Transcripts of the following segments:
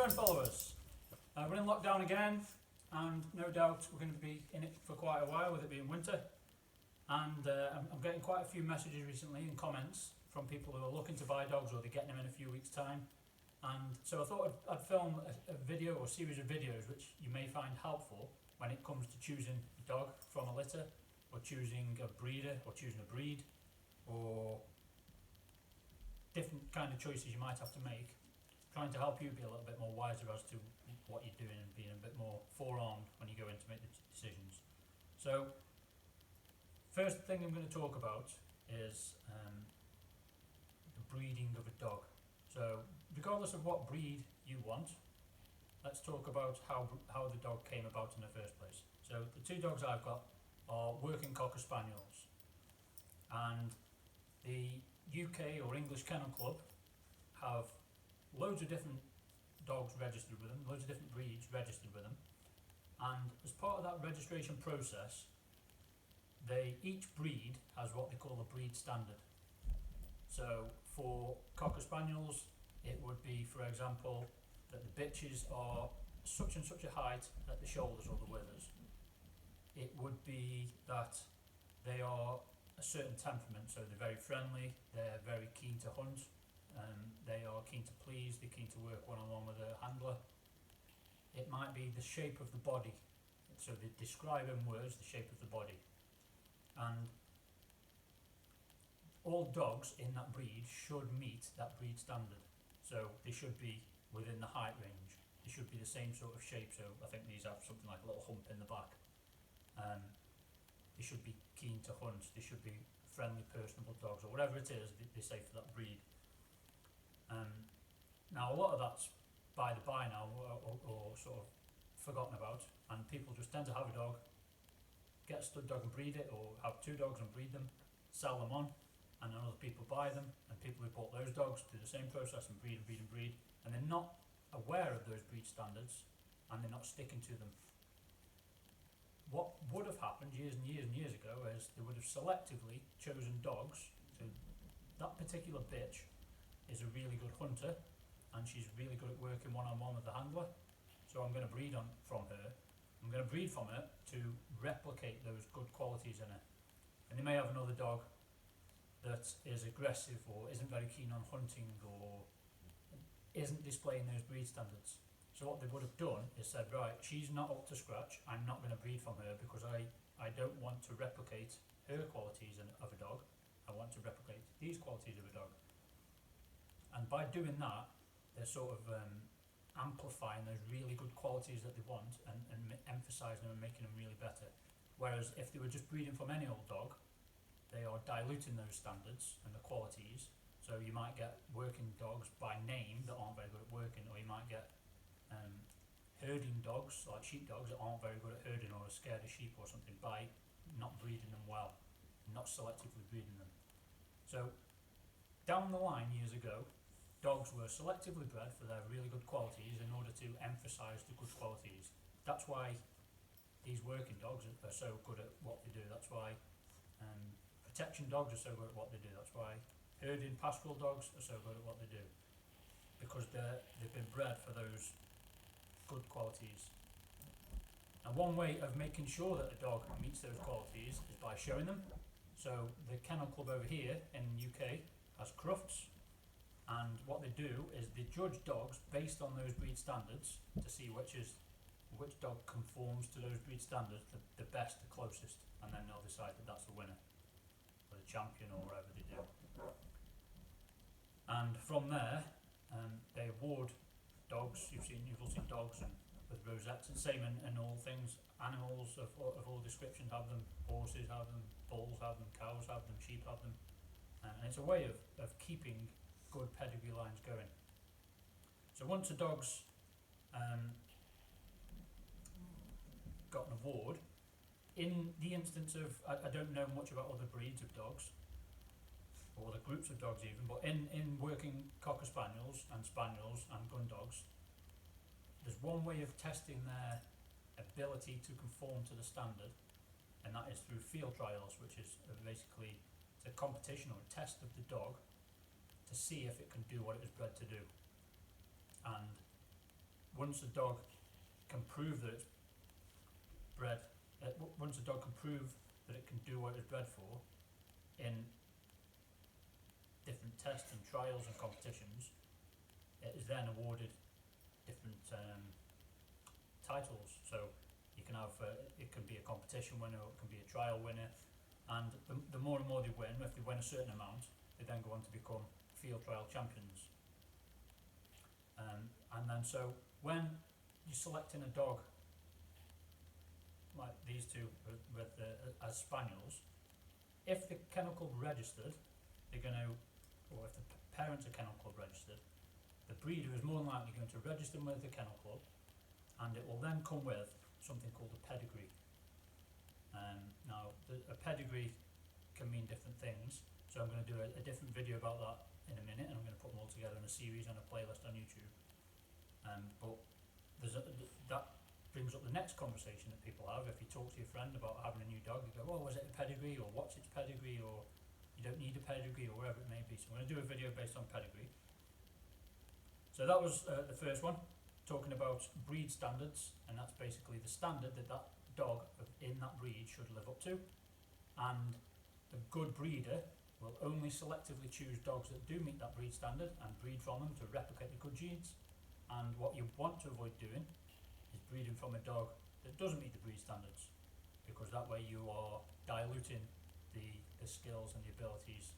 Stone followers, we're in lockdown again, and no doubt we're going to be in it for quite a while with it being winter. And I'm getting quite a few messages recently and comments from people who are looking to buy dogs or they're getting them in a few weeks' time. And so I thought I'd film a video or series of videos which you may find helpful when it comes to choosing a dog from a litter, or choosing a breeder, or choosing a breed, or different kind of choices you might have to make, trying to help you be a little bit more wiser as to what you're doing and being a bit more forearmed when you go in to make the decisions. So, first thing I'm going to talk about is the breeding of a dog. So, regardless of what breed you want, let's talk about how the dog came about in the first place. So, the two dogs I've got are working Cocker Spaniels, and the UK or English Kennel Club have loads of different dogs registered with them, loads of different breeds registered with them, and as part of that registration process, each breed has what they call a breed standard. So for Cocker Spaniels, it would be, for example, that the bitches are such and such a height at the shoulders or the withers. It would be that they are a certain temperament, so they're very friendly, they're very keen to hunt, they are keen to please, they're keen to work one-on-one with a handler. It might be the shape of the body, so they describe in words the shape of the body. And all dogs in that breed should meet that breed standard. So they should be within the height range. They should be the same sort of shape, so I think these have something like a little hump in the back. They should be keen to hunt, they should be friendly, personable dogs, or whatever it is they say for that breed. Now a lot of that's by the by now, or sort of forgotten about, and people just tend to have a dog, get a stud dog and breed it, or have two dogs and breed them, sell them on, and then other people buy them, and people who bought those dogs do the same process and breed and breed and breed, and they're not aware of those breed standards, and they're not sticking to them. What would have happened years and years and years ago is they would have selectively chosen dogs. So that particular bitch is a really good hunter, and she's really good at working one-on-one with the handler, so I'm going to breed from her. I'm going to breed from her to replicate those good qualities in her. And they may have another dog that is aggressive or isn't very keen on hunting or isn't displaying those breed standards. So what they would have done is said, right, she's not up to scratch, I'm not going to breed from her because I don't want to replicate her qualities of a dog, I want to replicate these qualities of a dog. And by doing that, they're sort of amplifying those really good qualities that they want and emphasising them and making them really better. Whereas if they were just breeding from any old dog, they are diluting those standards and the qualities. So you might get working dogs by name that aren't very good at working, or you might get herding dogs, like sheep dogs, that aren't very good at herding or are scared of sheep or something, by not breeding them well, not selectively breeding them. So down the line years ago, dogs were selectively bred for their really good qualities in order to emphasise the good qualities. That's why these working dogs are so good at what they do. That's why protection dogs are so good at what they do. That's why herding pastoral dogs are so good at what they do, because they've been bred for those good qualities. And one way of making sure that a dog meets those qualities is by showing them. So the Kennel Club over here in the UK has crufts, and what they do is they judge dogs based on those breed standards to see which dog conforms to those breed standards the best, the closest, and then they'll decide that that's the winner, or the champion, or whatever they do. And from there, they award dogs. You've all seen dogs and with rosettes, and same in all things. Animals of all descriptions have them. Horses have them, bulls have them, cows have them, sheep have them, and it's a way of keeping good pedigree lines going. So once a dog's got an award, in the instance of, I don't know much about other breeds of dogs, or other groups of dogs even, but in working Cocker Spaniels and gun dogs, there's one way of testing their ability to conform to the standard, and that is through field trials, which is basically it's a competition or a test of the dog to see if it can do what it was bred to do. And once a dog can prove that it's bred, once a dog can prove that it can do what it's bred for in different tests and trials and competitions, it is then awarded different titles. So you can have, it can be a competition winner, or it can be a trial winner, and the more and more they win, if they win a certain amount, they then go on to become field trial champions. And then so when you're selecting a dog like these two with as spaniels, if the kennel club registered, they're going to, or if the parents are kennel club registered, the breeder is more than likely going to register them with the kennel club, and it will then come with something called a pedigree. Now, a pedigree can mean different things, so I'm going to do a different video about that in a minute, and I'm going to put them all together in a series on a playlist on YouTube. But that brings up the next conversation that people have. If you talk to your friend about having a new dog, you go, oh, was it a pedigree, or what's its pedigree, or you don't need a pedigree, or wherever it may be. So I'm going to do a video based on pedigree. So that was the first one, talking about breed standards, and that's basically the standard that that dog in that breed should live up to. And a good breeder will only selectively choose dogs that do meet that breed standard and breed from them to replicate the good genes. And what you want to avoid doing is breeding from a dog that doesn't meet the breed standards, because that way you are diluting the skills and the abilities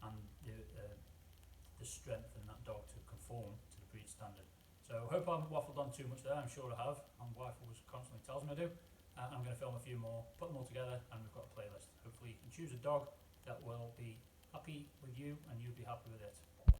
and the strength in that dog to conform to the breed standard. So I hope I haven't waffled on too much there. I'm sure I have, and wife always constantly tells me I do. I'm going to film a few more, put them all together, and we've got a playlist. Hopefully you can choose a dog that will be happy with you and you'll be happy with it.